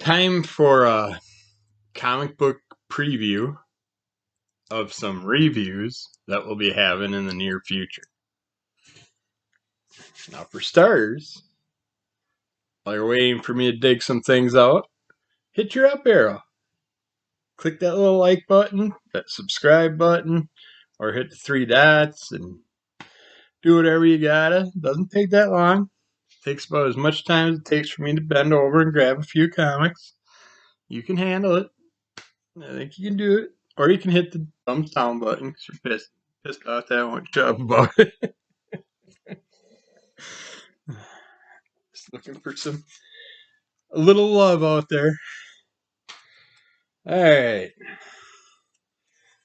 Time for a comic book preview of some reviews that we'll be having in the near future. Now, for starters, while you're waiting for me to dig some things out, hit your up arrow. Click that little like button, that subscribe button, or hit the three dots and do whatever you gotta. Doesn't take that long. It takes about as much time as it takes for me to bend over and grab a few comics. You can handle it. I think you can do it. Or you can hit the thumbs down button because you're pissed off that I won't shut up about it. Just looking for a little love out there. Alright.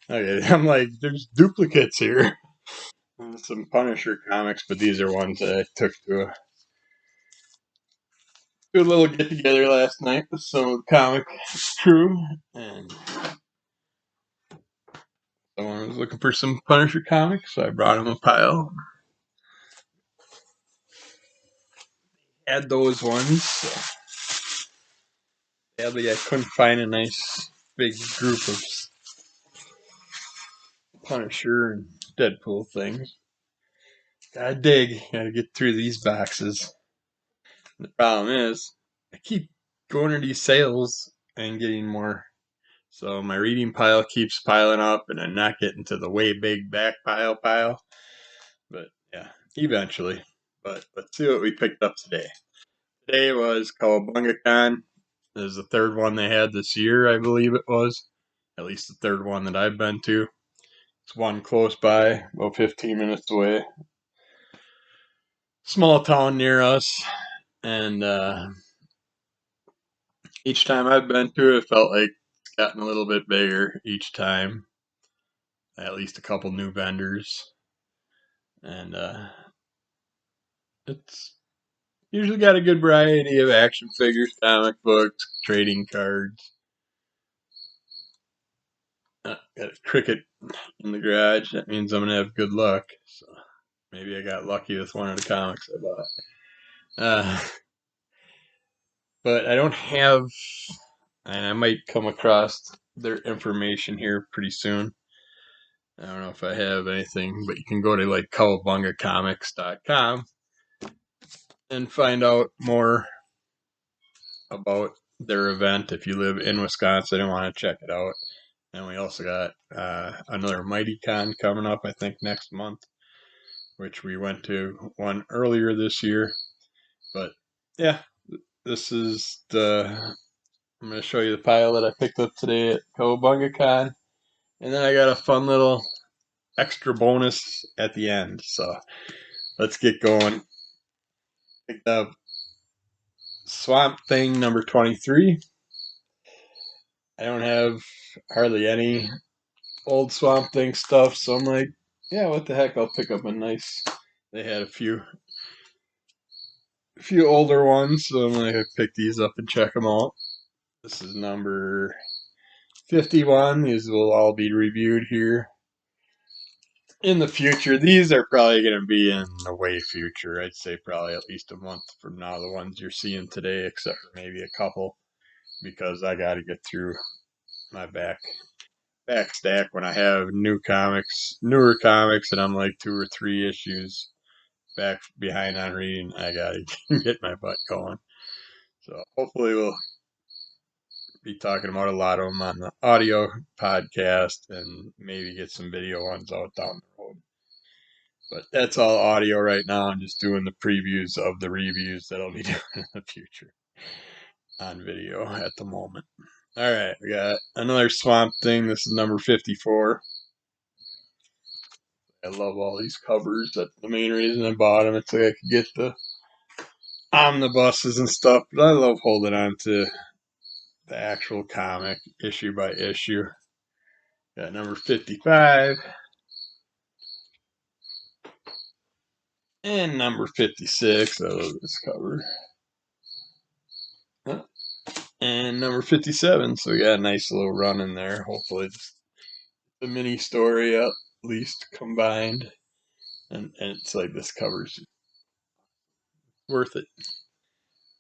Okay, I'm like, there's duplicates here. Some Punisher comics, but these are ones that I took to a little get together last night with some of the comic crew, and someone was looking for some Punisher comics, so I brought him a pile. Had those ones. So sadly, I couldn't find a nice big group of Punisher and Deadpool things. Gotta dig. Gotta get through these boxes. The problem is, I keep going to these sales and getting more. So my reading pile keeps piling up, and I'm not getting to the way big back pile. But yeah, eventually. But let's see what we picked up today. Today was CowabungaCon. This is the third one they had this year, I believe it was. At least the third one that I've been to. It's one close by, about 15 minutes away. Small town near us. And each time I've been to it, it felt like it's gotten a little bit bigger each time. At least a couple new vendors. And it's usually got a good variety of action figures, comic books, trading cards. Got a cricket in the garage. That means I'm going to have good luck. So maybe I got lucky with one of the comics I bought. But I don't have, and I might come across their information here pretty soon. I don't know if I have anything, but you can go to like cowabungacomics.com and find out more about their event if you live in Wisconsin and want to check it out. And we also got another MightyCon coming up, I think, next month, which we went to one earlier this year. But yeah, this is I'm going to show you the pile that I picked up today at CowabungaCon. And then I got a fun little extra bonus at the end. So let's get going. Picked up Swamp Thing number 23. I don't have hardly any old Swamp Thing stuff, so I'm like, yeah, what the heck? I'll pick up a nice. They had a few older ones, so I'm gonna pick these up and check them out. This is number 51. These will all be reviewed here in the future. These are probably going to be in the way future. I'd say probably at least a month from now, the ones you're seeing today, except for maybe a couple, because I got to get through my back stack when I have newer comics, and I'm like 2 or 3 issues back behind on reading. I got to get my butt going. So hopefully we'll be talking about a lot of them on the audio podcast and maybe get some video ones out down the road. But that's all audio right now. I'm just doing the previews of the reviews that I'll be doing in the future on video at the moment. All right, we got another Swamp Thing. This is number 54. I love all these covers. That's the main reason I bought them. It's like I could get the omnibuses and stuff, but I love holding on to the actual comic issue by issue. Got number 55 and number 56. I love this cover. And number 57. So we got a nice little run in there. Hopefully the mini story at least combined. And it's like this cover's worth it.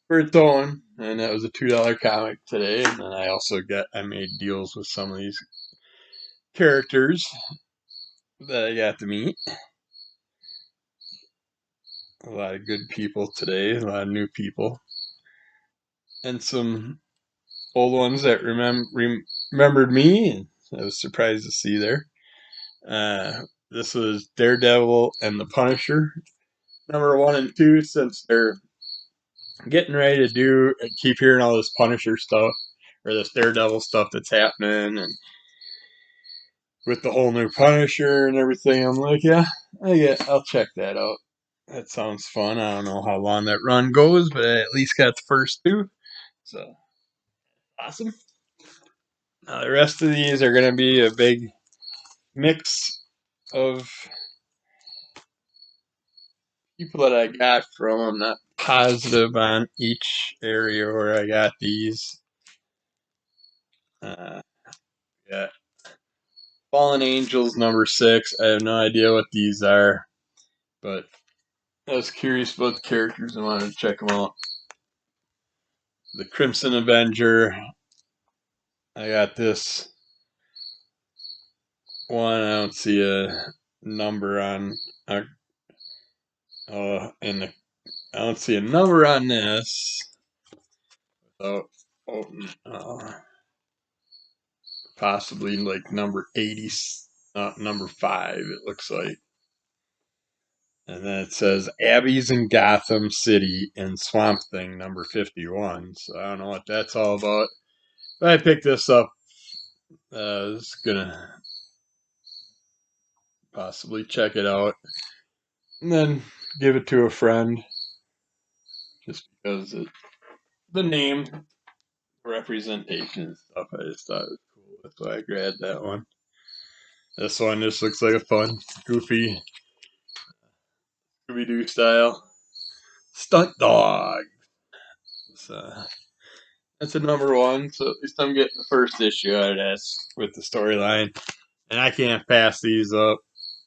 For its own. and that was a $2 comic today. And then I made deals with some of these characters that I got to meet. A lot of good people today, a lot of new people, and some old ones that remembered me, and I was surprised to see there. This was Daredevil and the Punisher, number 1 and 2, since they're getting ready to keep hearing all this Punisher stuff, or this Daredevil stuff that's happening, and with the whole new Punisher and everything. I'm like, yeah, I'll check that out. That sounds fun. I don't know how long that run goes, but I at least got the first 2. So, awesome. Now, the rest of these are going to be a big mix of people that I got from. I'm not positive on each area where I got these. Yeah. Fallen Angels number 6. I have no idea what these are, but I was curious about the characters and wanted to check them out. The Crimson Avenger. I got this one. I don't see a number on. And I don't see a number on this. Oh, possibly like number 80, number 5. It looks like. And then it says Abby's in Gotham City and Swamp Thing number 51. So I don't know what that's all about. But I picked this up. I was gonna possibly check it out and then give it to a friend, just because the name, representation and stuff. I just thought it was cool. That's why I grabbed that one. This one just looks like a fun, goofy, Scooby-Doo style stunt dog. So that's a number 1. So at least I'm getting the first issue out of this with the storyline. And I can't pass these up,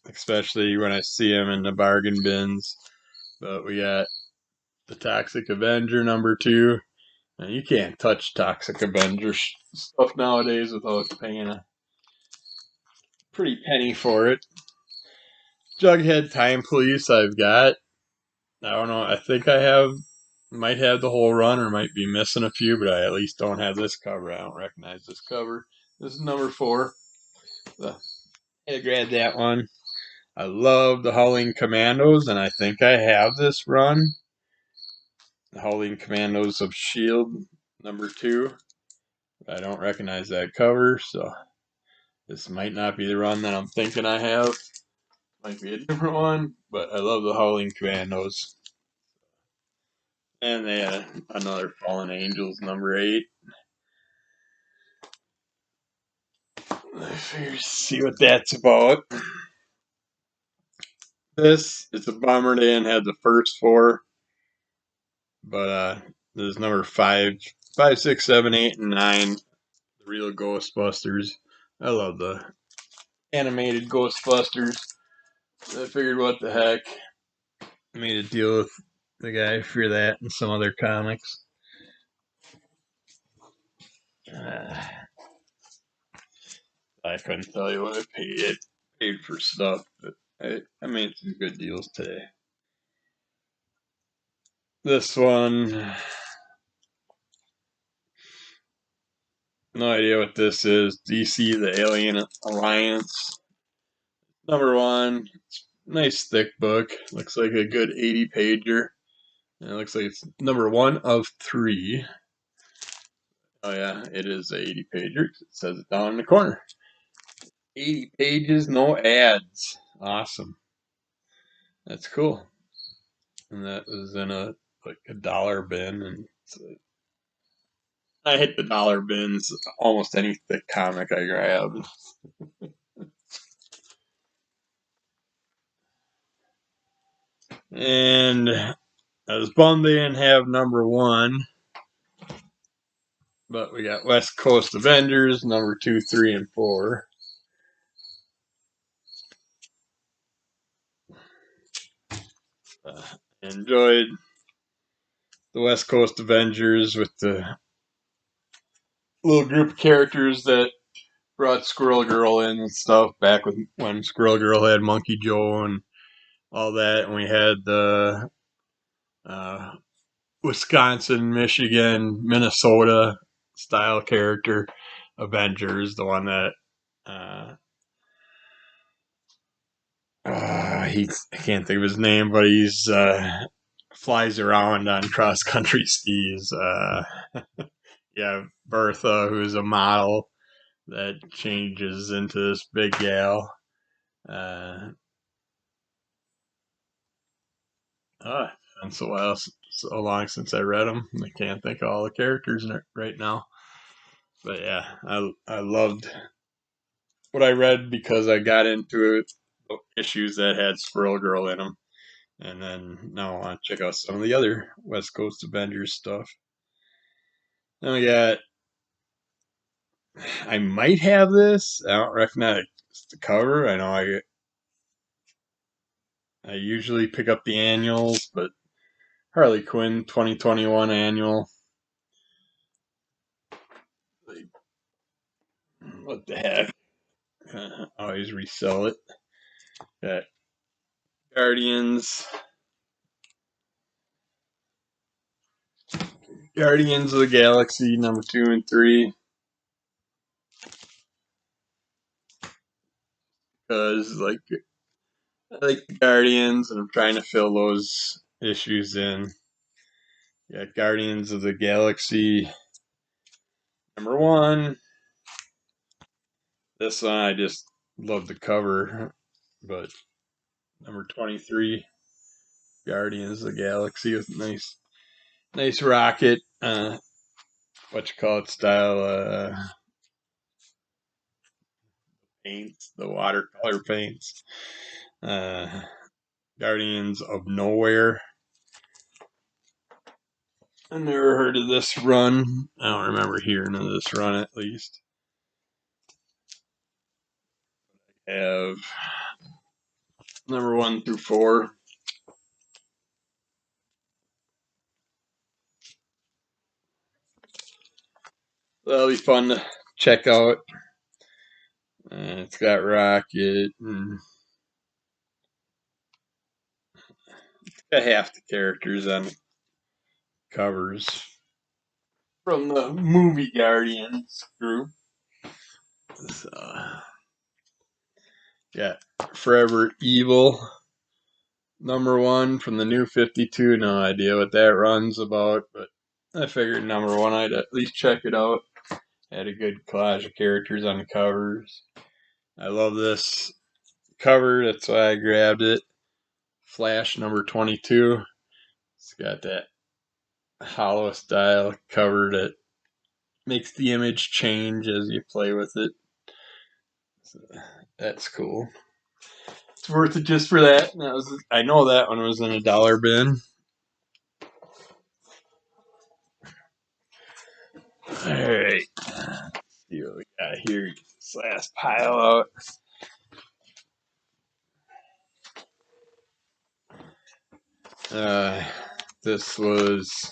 especially when I see them in the bargain bins. But we got the Toxic Avenger number 2. And you can't touch Toxic Avenger stuff nowadays without paying a pretty penny for it. Jughead Time Police I've got. I don't know. I think might have the whole run or might be missing a few, but I at least don't have this cover. I don't recognize this cover. This is number 4. So I grabbed that one. I love the Howling Commandos, and I think I have this run. The Howling Commandos of S.H.I.E.L.D. number 2. I don't recognize that cover, so this might not be the run that I'm thinking I have. Might be a different one, but I love the Howling Commandos. And they had another Fallen Angels number 8. I figured see what that's about. This, it's a bummer they didn't have the first 4, but this is number 5, 5, 6, 7, 8, and 9. The real Ghostbusters. I love the animated Ghostbusters. I figured, what the heck, made a deal with the guy for that and some other comics. I couldn't tell you what I paid for stuff, but I made some good deals today. This one, no idea what this is. DC, the Alien Alliance. Number 1. Nice thick book. Looks like a good 80-pager. And it looks like it's number 1 of 3. Oh yeah, it is a 80-pager. It says it down in the corner. 80 pages, no ads. Awesome. That's cool. And that was in a dollar bin, and I hit the dollar bins almost any thick comic I grab. And I was bummed they didn't have number 1. But we got West Coast Avengers, number 2, 3, and 4. Enjoyed the West Coast Avengers with the little group of characters that brought Squirrel Girl in and stuff back when Squirrel Girl had Monkey Joe and all that, and we had the uh, Wisconsin, Michigan, Minnesota style character Avengers, the one that uh, I can't think of his name, but he's flies around on cross country skis. Yeah, Bertha, who's a model that changes into this big gal. Uh, it's been so long since I read them. I can't think of all the characters right now. But yeah, I loved what I read because I got into it, issues that had Squirrel Girl in them. And then now I want to check out some of the other West Coast Avengers stuff. Then we got, I might have this. I don't recognize the cover. I know I usually pick up the annuals, but Harley Quinn 2021 annual. Like, what the heck? Always resell it. Got Guardians of the Galaxy number 2 and 3. Because I like the Guardians, and I'm trying to fill those issues in. Got Guardians of the Galaxy number 1. This one I just love the cover, but number 23, Guardians of the Galaxy with nice rocket, what you call it style, paints, the watercolor paints. Uh, Guardians of Nowhere. I never heard of this run. I don't remember hearing of this run at least. I have number 1 through 4. That'll be fun to check out. It's got Rocket and it's got half the characters on the covers from the movie Guardians group. So, yeah, Forever Evil number 1 from the New 52. No idea what that run's about, but I figured number 1 I'd at least check it out. Had a good collage of characters on the covers. I love this cover, that's why I grabbed it. Flash number 22. It's got that hollow style cover that makes the image change as you play with it. So that's cool. It's worth it just for that. I know that one was in a dollar bin. Alright. See what we got here. Get this last pile out. This was,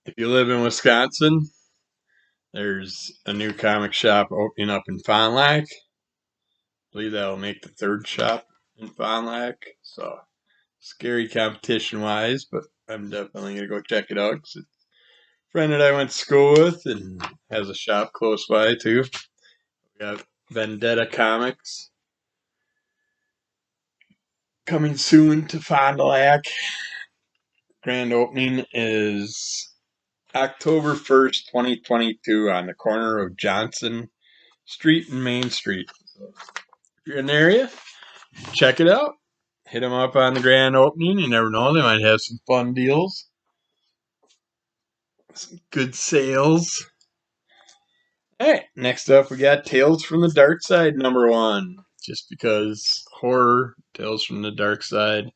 if you live in Wisconsin, there's a new comic shop opening up in Fond du Lac. I believe that'll make the 3rd shop in Fond du Lac. So scary competition wise, but I'm definitely gonna go check it out. It's a friend that I went to school with and has a shop close by too. We got Vendetta Comics coming soon to Fond du Lac. Grand opening is October 1st, 2022 on the corner of Johnson Street and Main Street. So if you're in the area, check it out. Hit them up on the grand opening. You never know, they might have some fun deals. Some good sales. Alright, next up we got Tales from the Dark Side number 1. Just because horror, Tales from the Dark Side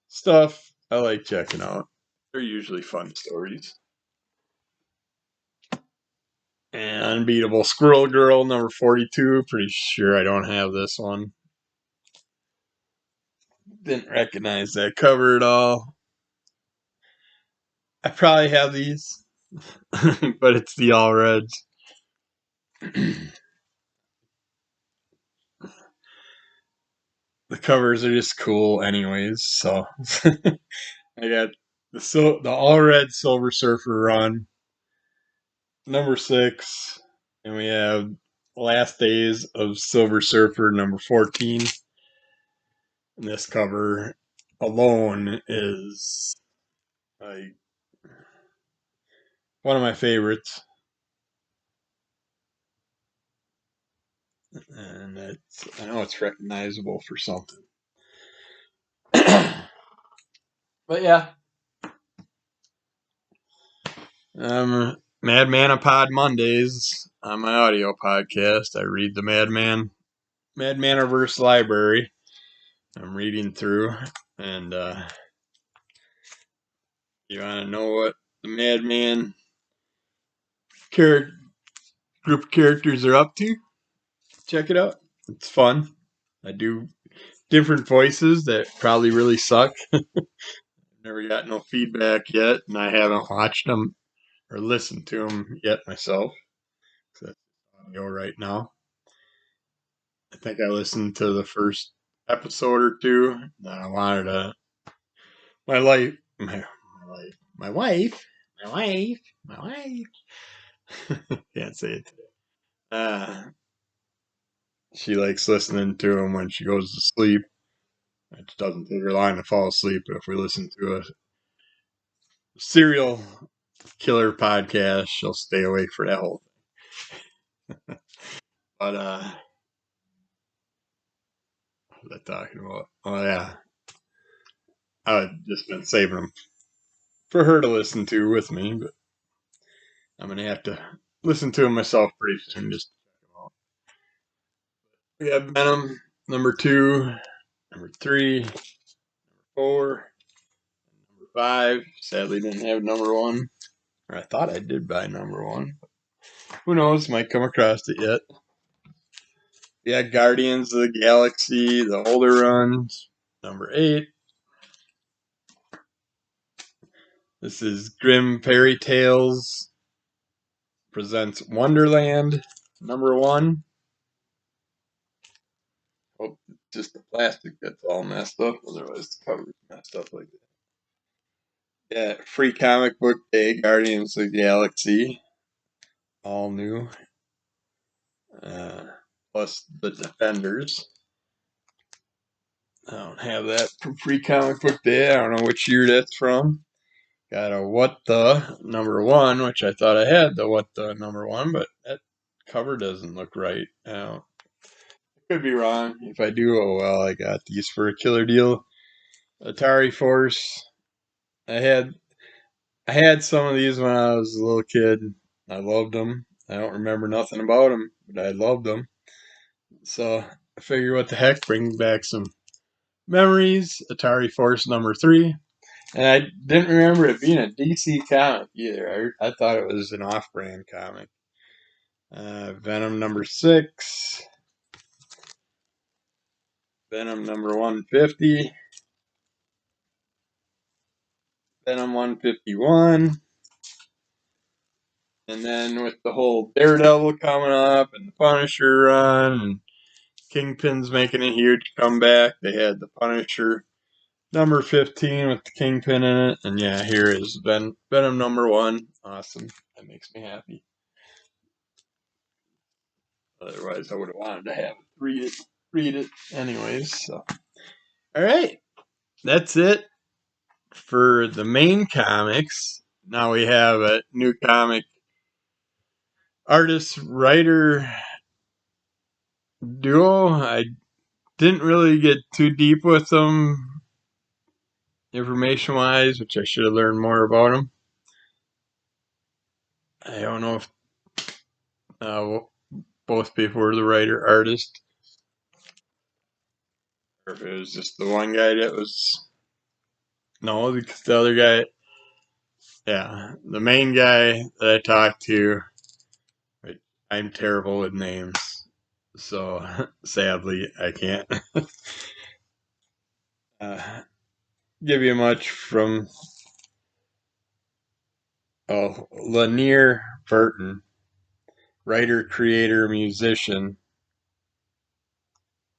stuff, I like checking out. They're usually fun stories. And Unbeatable Squirrel Girl number 42. Pretty sure I don't have this one. Didn't recognize that cover at all. I probably have these, but it's the all reds. The covers are just cool, anyways. So I got the all red Silver Surfer run, number 6, and we have Last Days of Silver Surfer number 14. And this cover alone is like one of my favorites, and I know it's recognizable for something. But yeah, Madmanapod Mondays on my audio podcast. I read the Madmaniverse library. I'm reading through, and you want to know what the Madman group of characters are up to? Check it out. It's fun. I do different voices that probably really suck. Never got no feedback yet, and I haven't watched them or listened to them yet myself. So that's audio right now. I think I listened to the first episode or two. And I wanted to my life, my wife, my wife, my wife. Can't say it today. She likes listening to them when she goes to sleep. It doesn't take her long to fall asleep, but if we listen to a serial killer podcast, she'll stay awake for that whole thing. But what was I talking about? Oh yeah, I've just been saving them for her to listen to with me, but I'm gonna have to listen to them myself pretty soon. Just we have Venom number 2, number 3, number 4, number 5. Sadly, didn't have number 1, or I thought I did buy number 1. Who knows? Might come across it yet. Yeah, Guardians of the Galaxy, the older runs, number 8. This is Grim Fairy Tales presents Wonderland, number 1. Oh, it's just the plastic that's all messed up. Otherwise, the cover's messed up like that. Yeah, Free Comic Book Day, Guardians of the Galaxy, all new. Plus the Defenders. I don't have that from Free Comic Book Day. I don't know which year that's from. Got a What the number 1, which I thought I had the What the number 1, but that cover doesn't look right. I could be wrong. If I do, oh well, I got these for a killer deal. Atari Force. I had some of these when I was a little kid. I loved them. I don't remember nothing about them, but I loved them. So I figured, what the heck, bring back some memories. Atari Force number 3. And I didn't remember it being a DC comic either. I thought it was an off-brand comic. Venom number 6. Venom number 150. Venom 151. And then with the whole Daredevil coming up and the Punisher run and Kingpin's making a huge comeback, they had the Punisher number 15 with the Kingpin in it. And yeah, here is Venom number 1. Awesome. That makes me happy. Otherwise, I would have wanted to have it, read it anyways. So, all right, that's it for the main comics. Now we have a new comic artist writer duo. I didn't really get too deep with them information wise, which I should have learned more about them. I don't know if both people were the writer artist, or if it was just the one guy that was. No, because the other guy, yeah, the main guy that I talked to, I'm terrible with names, so sadly I can't give you much from Oh, Lanier Burton, writer, creator, musician,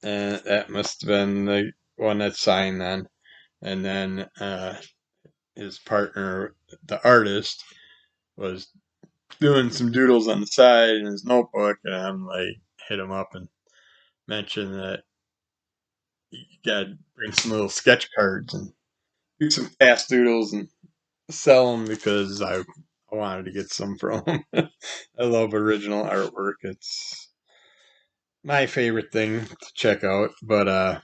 and that must have been the one that signed then. And then his partner, the artist, was doing some doodles on the side in his notebook, and I'm like, hit him up and mention that you gotta bring some little sketch cards and do some fast doodles and sell them because I wanted to get some from him. I love original artwork. It's my favorite thing to check out. But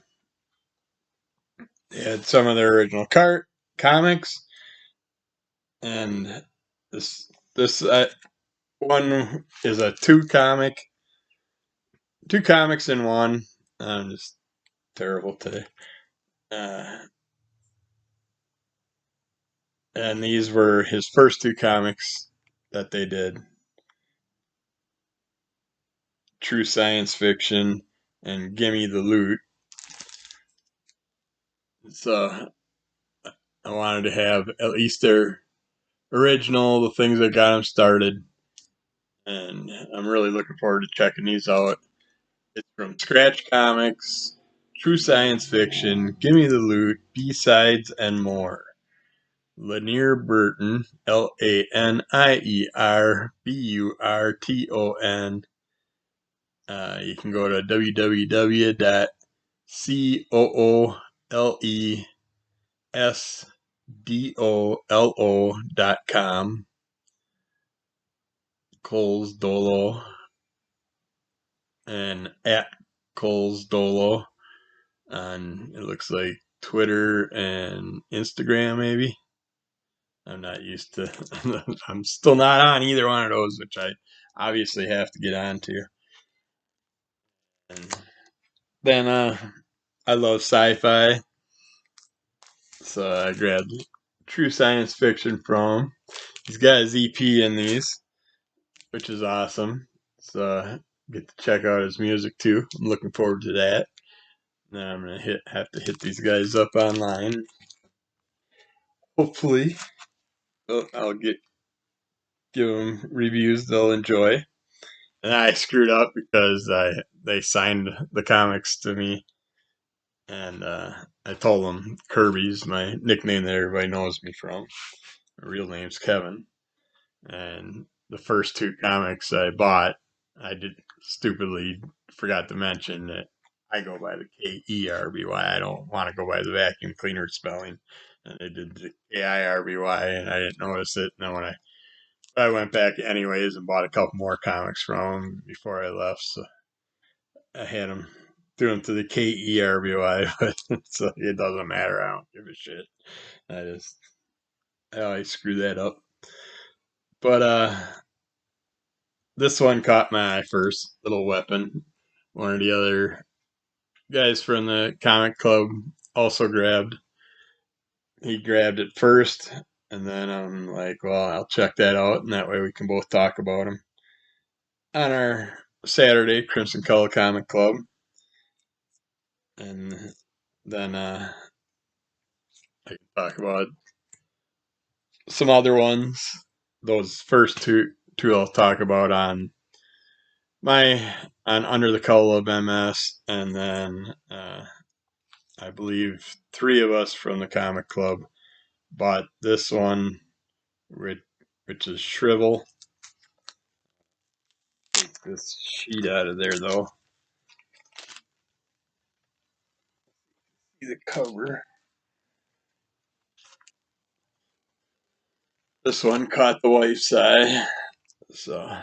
they had some of their original comics, and this one is a two comics in one. I'm just terrible today. Uh, and these were his first two comics that they did: True Science Fiction and Gimme the Loot. So I wanted to have at least their original, the things that got them started, and I'm really looking forward to checking these out. It's from Scratch Comics, True Science Fiction, Gimme the Loot, B-Sides, and more. Lanier Burton, LANIER BURTON. You can go to www.COOLESDOLO.com. Coles Dolo and at Coles Dolo on, it looks like, Twitter and Instagram, maybe. I'm not used to, I'm still not on either one of those, which I obviously have to get onto. And then I love sci-fi, so I grabbed True Science Fiction from him. He's got his EP in these, which is awesome. So get to check out his music too. I'm looking forward to that. Now I'm gonna have to hit these guys up online. Hopefully, I'll give them reviews they'll enjoy. And I screwed up because they signed the comics to me, and I told them Kirby's my nickname that everybody knows me from. My real name's Kevin, and the first two comics I bought, I did stupidly forgot to mention that I go by the Kerby. I don't want to go by the vacuum cleaner spelling, and I did the Kirby, and I didn't notice it. And then when I went back anyways and bought a couple more comics from him before I left, so I had him threw him to the Kerby, but so it doesn't matter. I don't give a shit. I always screw that up. But this one caught my eye first. Little Weapon. One of the other guys from the comic club also grabbed. He grabbed it first, and then I'm like, well, I'll check that out, and that way we can both talk about him on our Saturday Crimson Color Comic Club. And then I can talk about some other ones. Those first two I'll talk about on Under the Cowl of MS, and then I believe three of us from the comic club bought this one, which is Shrivel. Take this sheet out of there though. See the cover. This one caught the wife's eye, so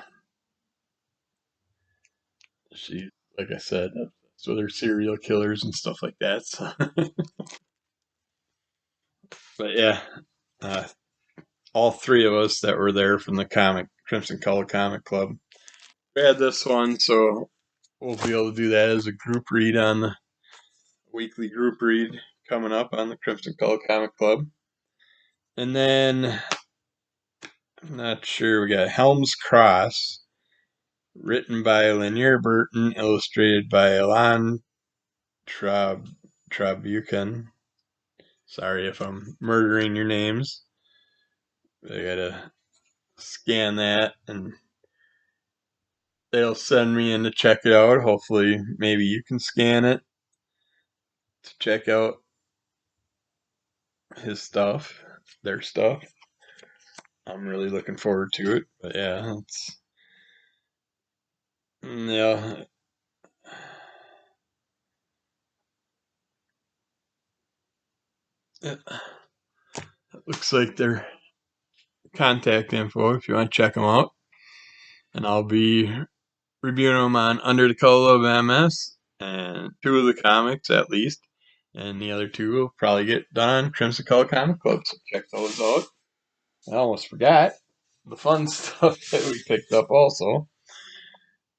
she, like I said, that's with her serial killers and stuff like that. So. But yeah, uh, all three of us that were there from the Crimson Color Comic Club, we had this one, so we'll be able to do that as a group read on the weekly group read coming up on the Crimson Color Comic Club. And then, I'm not sure, we got Helms Cross, written by Lanier Burton, illustrated by Elan Trabucan. Sorry if I'm murdering your names. I gotta scan that and they'll send me in to check it out. Hopefully, maybe you can scan it to check out his stuff, their stuff. I'm really looking forward to it. But yeah, yeah. It looks like their contact info if you want to check them out. And I'll be reviewing them on Under the Color of MS and 2 of the comics at least. And the other 2 will probably get done on Crimson Color Comic Club, so check those out. I almost forgot the fun stuff that we picked up also.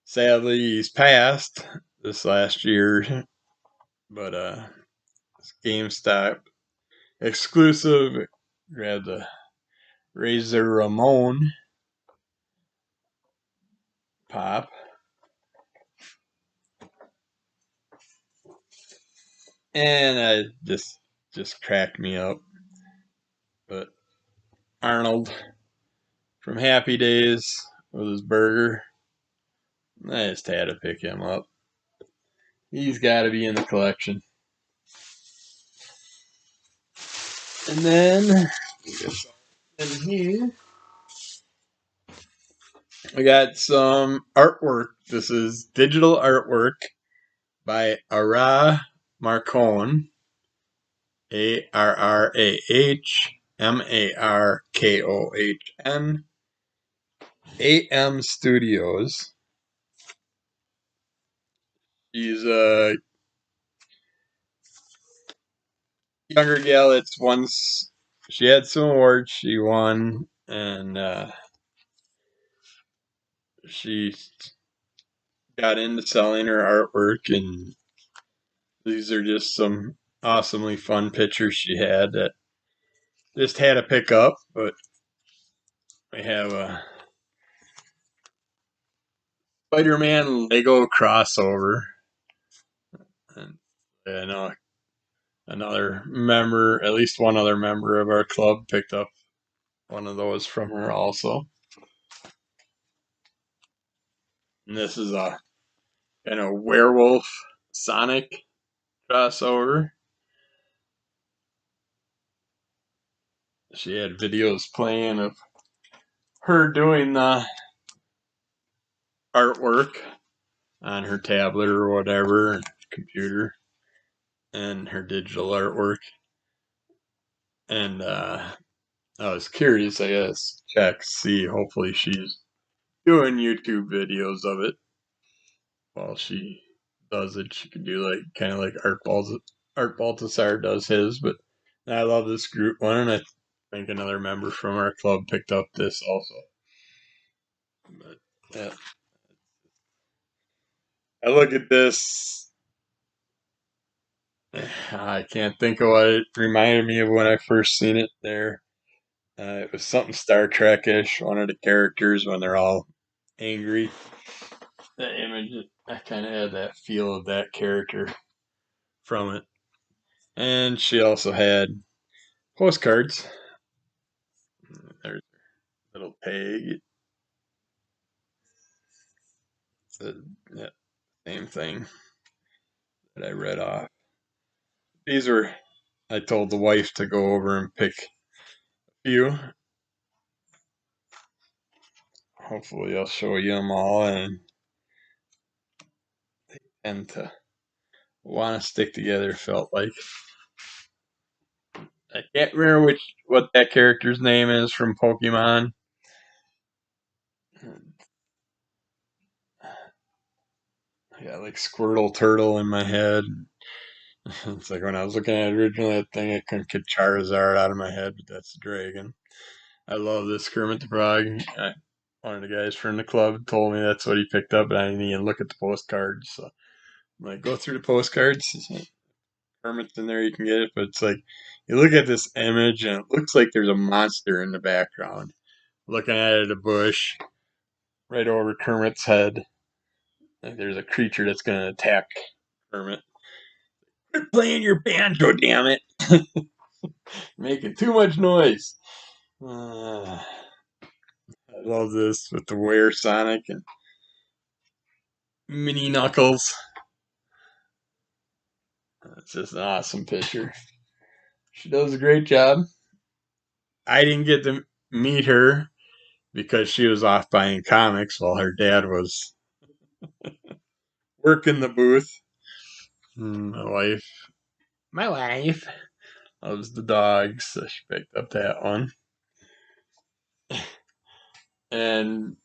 Sadly, he's passed this last year, but GameStop exclusive. Grabbed the Razor Ramon pop. And I just cracked me up. But Arnold from Happy Days with his burger, I just had to pick him up. He's got to be in the collection. And then in here, we got some artwork. This is digital artwork by Ara Marcone, ARRAHMARKOHN, AM Studios. She's a younger gal that's once she had some awards she won, and she got into selling her artwork, and these are just some awesomely fun pictures she had that just had to pick up. But we have a Spider-Man Lego crossover, and I know another member, at least one other member of our club, picked up one of those from her also. And this is a kind of Werewolf Sonic crossover. She had videos playing of her doing the artwork on her tablet or whatever, computer, and her digital artwork. And I was curious, I guess, check, see, hopefully she's doing YouTube videos of it while she does it. She could do like kind of like Art Baltasar does his. But I love this group one, and I think another member from our club picked up this also. But yeah, I look at this, I can't think of what it reminded me of when I first seen it there. It was something Star Trek-ish, one of the characters when they're all angry. That image, I kind of had that feel of that character from it. And she also had postcards. There's a little peg. It's yeah, same thing that I read off. These were, I told the wife to go over and pick a few. Hopefully I'll show you them all, and to want to stick together, felt like. I can't remember what that character's name is from Pokemon. I got like Squirtle Turtle in my head. It's like when I was looking at it originally, that thing, I couldn't get Charizard out of my head, but that's the dragon. I love this Kermit the Frog. One of the guys from the club told me that's what he picked up, and I didn't even look at the postcards. So I'm like, go through the postcards. Kermit's in there, you can get it, but it's like you look at this image, and it looks like there's a monster in the background. Looking at it, a bush right over Kermit's head. Like there's a creature that's going to attack Kermit. Quit playing your banjo, damn it! Making too much noise. love this with the Were Sonic and Mini Knuckles. It's just an awesome picture. She does a great job. I didn't get to meet her because she was off buying comics while her dad was working the booth. My wife loves the dogs, so she picked up that one. And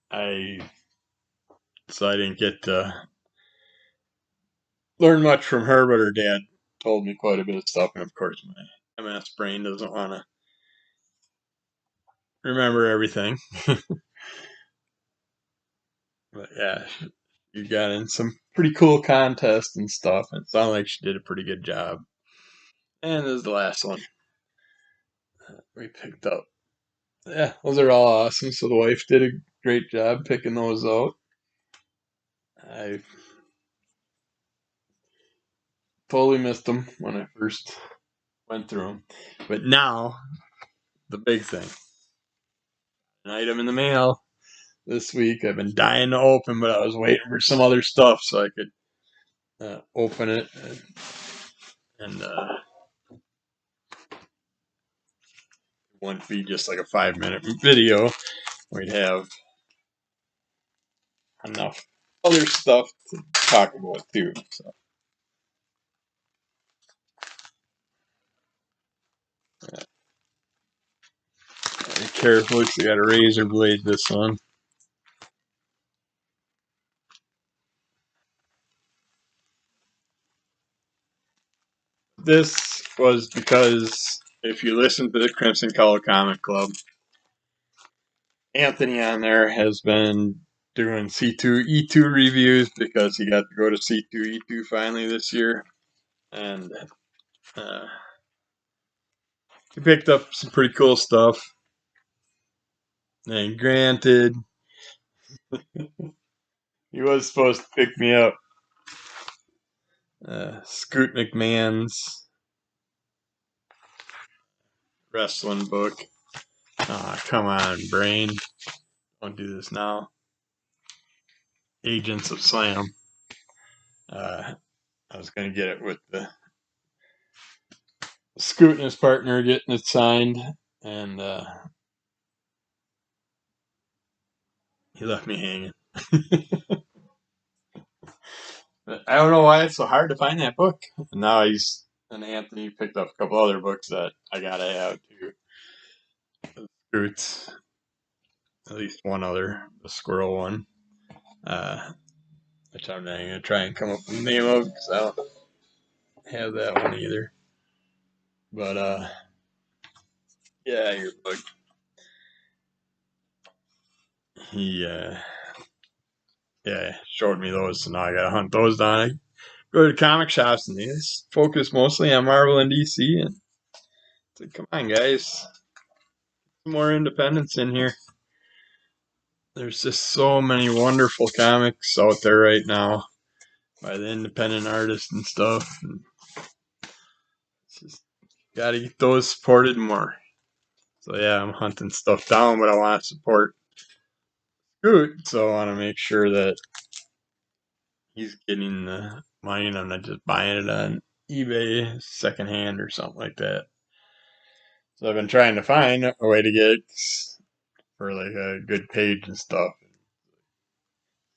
I didn't get to learn much from her, but her dad told me quite a bit of stuff, and of course my MS brain doesn't want to remember everything. But yeah, you got in some pretty cool contests and stuff, and it sounded like she did a pretty good job. And this is the last one we picked up. Yeah, those are all awesome. So the wife did a great job picking those out. I totally missed them when I first went through them. But now, the big thing. An item in the mail this week. I've been dying to open, but I was waiting for some other stuff so I could open it. And it wouldn't be just like a 5-minute video. We'd have enough other stuff to talk about too. So. Be careful because you got a razor blade this one. This was because if you listen to the Crimson Color Comic Club, Anthony on there has been doing C2E2 reviews because he got to go to C2E2 finally this year. And he picked up some pretty cool stuff. And granted, he was supposed to pick me up Scoot McMahon's wrestling book. Oh, come on, brain. Don't do this now. Agents of Slam. I was going to get it with the Scoot and his partner getting it signed, and he left me hanging. But I don't know why it's so hard to find that book. And now and Anthony picked up a couple other books that I gotta have too. Scoots, at least one other, the squirrel one, which I'm not gonna try and come up with the name of because I don't have that one either. But yeah, your book. He showed me those, so now I gotta hunt those down. I go to comic shops and they just focus mostly on Marvel and DC, and it's like, come on, guys, some more independence in here. There's just so many wonderful comics out there right now by the independent artists and stuff. And just gotta get those supported more. So yeah, I'm hunting stuff down, but I want to support Scoot, so I want to make sure that he's getting the money and I'm not just buying it on eBay secondhand or something like that. So I've been trying to find a way to get it for like a good page and stuff.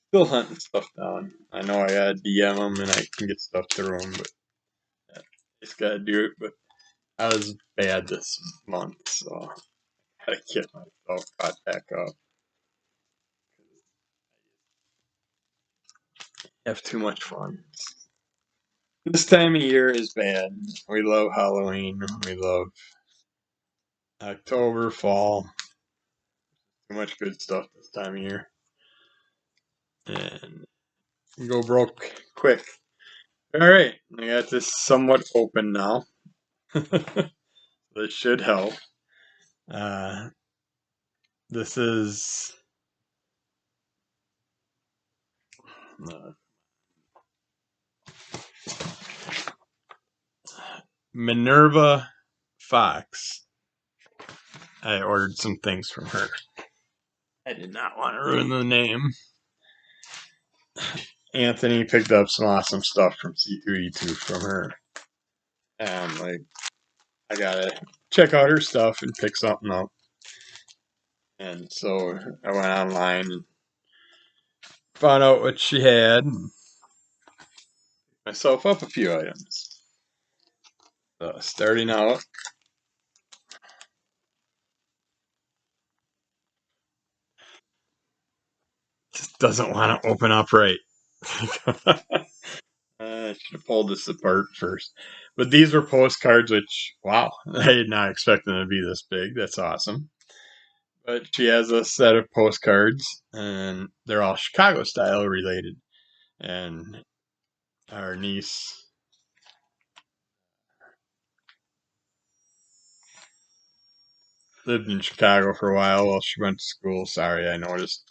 Still hunting stuff down. I know I gotta DM them and I can get stuff through them, but yeah, just gotta do it. But I was bad this month, so I gotta get myself caught back up. Have too much fun. This time of year is bad. We love Halloween. We love October, fall. Too much good stuff this time of year. And you go broke quick. Alright, I got this somewhat open now. This should help. This is Minerva Fox. I ordered some things from her. I did not want to ruin the name. Anthony picked up some awesome stuff from C2E2 from her. And I'm like, I gotta check out her stuff and pick something up. And so I went online and found out what she had and myself up a few items. So starting out, just doesn't want to open up right. I should have pulled this apart first. But these were postcards, which, wow, I did not expect them to be this big. That's awesome. But she has a set of postcards, and they're all Chicago style related. And our niece lived in Chicago for a while she went to school. Sorry, I noticed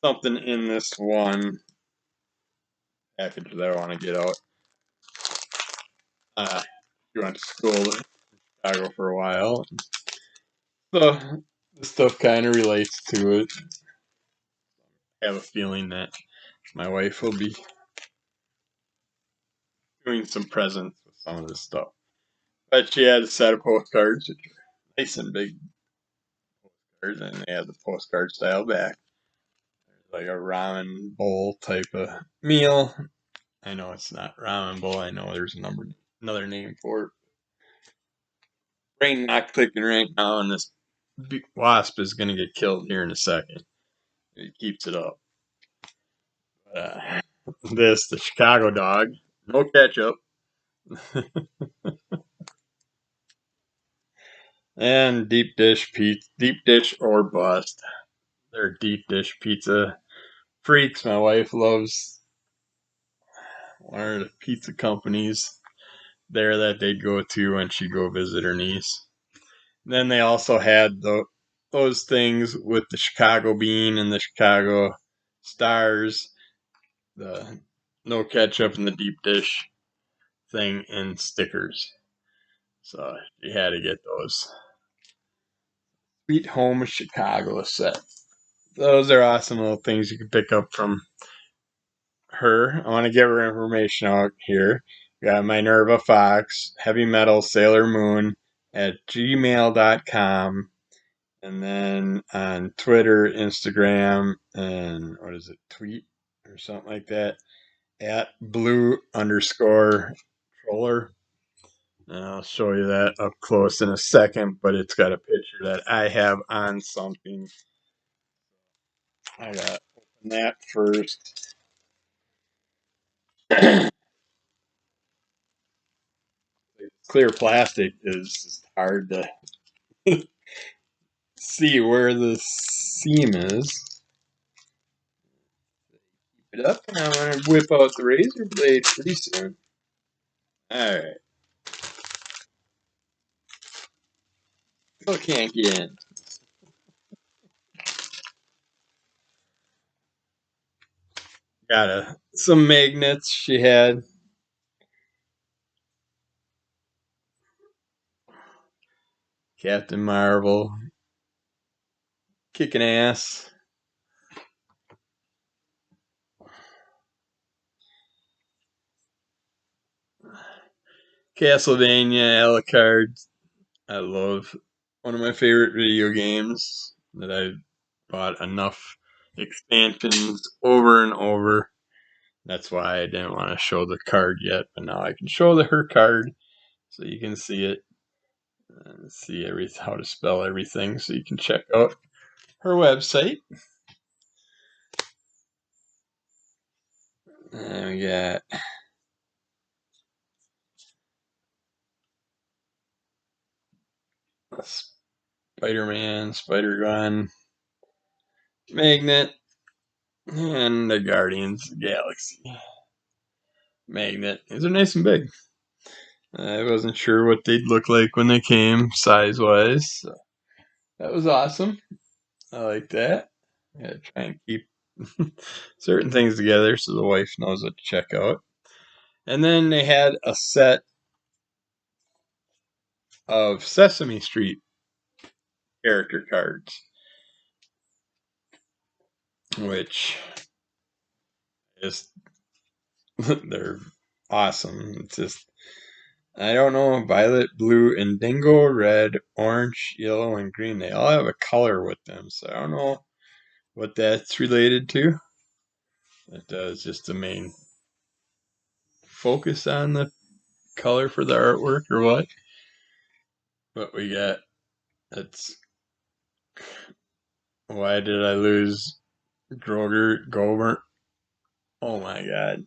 something in this one package that I want to get out. She went to school in Chicago for a while. So this stuff kind of relates to it. I have a feeling that my wife will be doing some presents with some of this stuff. But she had a set of postcards, which are nice and big postcards, and they have the postcard style back. Like a ramen bowl type of meal. I know it's not ramen bowl. I know there's another name for it. Brain not clicking right now, and this wasp is going to get killed here in a second. It keeps it up. Uh, the Chicago dog, no ketchup. And deep dish or bust. They're deep dish pizza freaks. My wife loves one of the pizza companies there that they'd go to when she'd go visit her niece. Then they also had those things with the Chicago bean and the Chicago stars, the no ketchup and the deep dish thing, and stickers. So you had to get those. Sweet Home Chicago set. Those are awesome little things you can pick up from her. I want to give her information out here. Got Minerva Fox, Heavy Metal Sailor Moon at gmail.com. And then on Twitter, Instagram, and what is it, tweet or something like that, at blue_troller. And I'll show you that up close in a second, but it's got a picture that I have on something. I gotta open that first. Clear plastic is hard to see where the seam is. Keep it up, and I'm gonna whip out the razor blade pretty soon. Alright. Still can't get in. Got some magnets she had. Captain Marvel. Kicking ass. Castlevania Alucard. I love one of my favorite video games that I've bought enough expansions over and over. That's why I didn't want to show the card yet, but now I can show her card so you can see it and see how to spell everything. So you can check out her website. And we got Spider-Man, Spider-Gun, Magnet, and the Guardians of the Galaxy Magnet. These are nice and big. I wasn't sure what they'd look like when they came, size-wise. So that was awesome. I like that. I gotta try and keep certain things together so the wife knows what to check out. And then they had a set of Sesame Street character cards. which is they're awesome. It's just I don't know, violet, blue, indigo, red, orange, yellow, and green. They all have a color with them, so I don't know what that's related to. It does just the main focus on the color for the artwork or what. But we got it's why did I lose Gobert? Oh my god.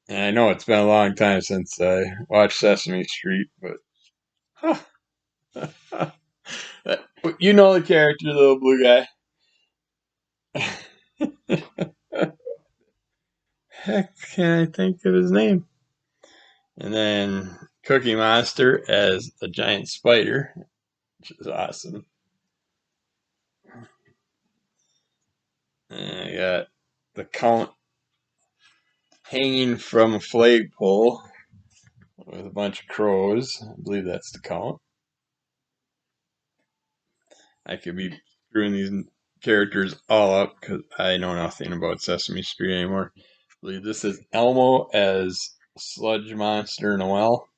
And I know it's been a long time since I watched Sesame Street, but huh. You know the character, the little blue guy. Heck, can I think of his name? And then Cookie Monster as a giant spider, which is awesome. And I got the Count hanging from a flagpole with a bunch of crows. I believe that's the Count. I could be screwing these characters all up because I know nothing about Sesame Street anymore. I believe this is Elmo as Sludge Monster Noel.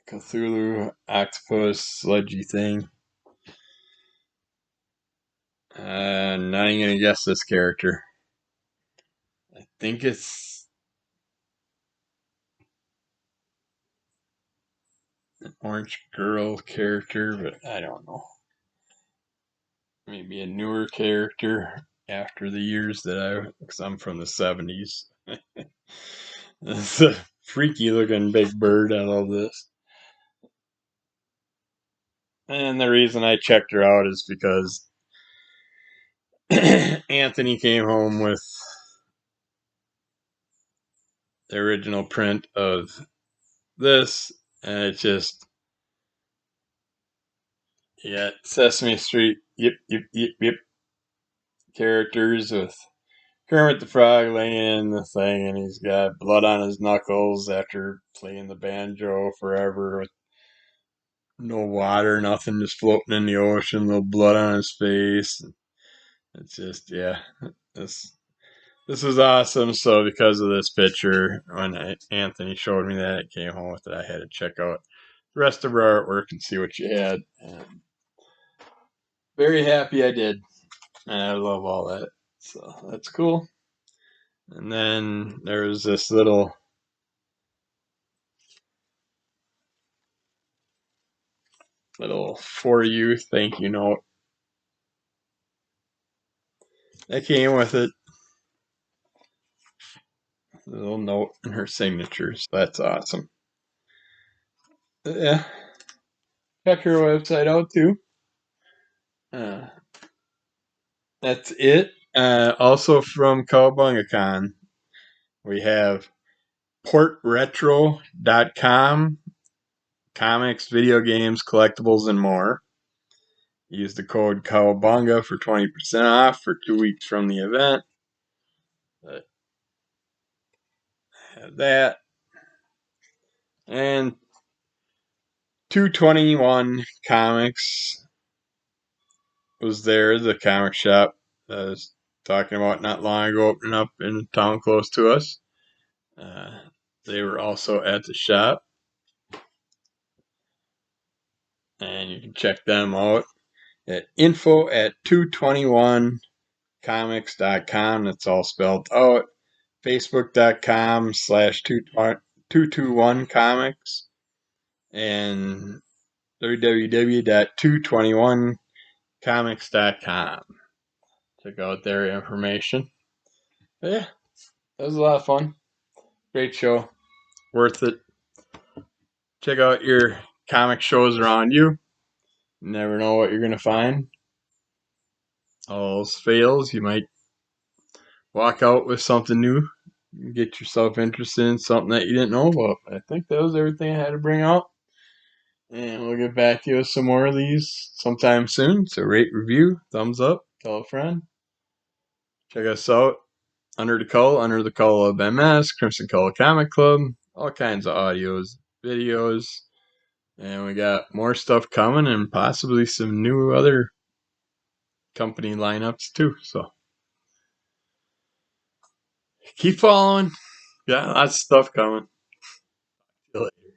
Cthulhu, octopus, sludgy thing. Not even gonna guess this character. I think it's an orange girl character, but I don't know. Maybe a newer character after the years that because I'm from the 70s. It's a freaky looking big bird. I love this. And the reason I checked her out is because Anthony came home with the original print of this, and it just, yeah, Sesame Street, yep, characters with Kermit the Frog laying in the thing, and he's got blood on his knuckles after playing the banjo forever with no water, nothing, just floating in the ocean, little blood on his face. It's just, yeah, this this was awesome. So because of this picture, when Anthony showed me that, it came home with it. I had to check out the rest of our artwork and see what you had. And very happy I did, and I love all that. So that's cool. And then there was this little for you thank you note that came with it. A little note and her signatures. That's awesome. Yeah, check her website out too. Uh, that's it. Also from CowabungaCon, we have portretro.com, comics, video games, collectibles, and more. Use the code Cowabunga for 20% off for 2 weeks from the event. Have that. And 221 Comics was there, the comic shop that I was talking about not long ago, opening up in a town close to us. They were also at the shop, and you can check them out at info@221comics.com. That's all spelled out. Facebook.com/221comics and www.221comics.com. Check out their information. But yeah, that was a lot of fun. Great show. Worth it. Check out your comic shows around you. You never know what you're going to find. All else fails, you might walk out with something new. Get yourself interested in something that you didn't know about. I think that was everything I had to bring out. And we'll get back to you with some more of these sometime soon. So rate, review, thumbs up, tell a friend. Check us out. Under the Call of MS, Crimson Call Comic Club, all kinds of audios, videos, and we got more stuff coming and possibly some new other company lineups too. So keep following. Yeah, lots of stuff coming. See you later.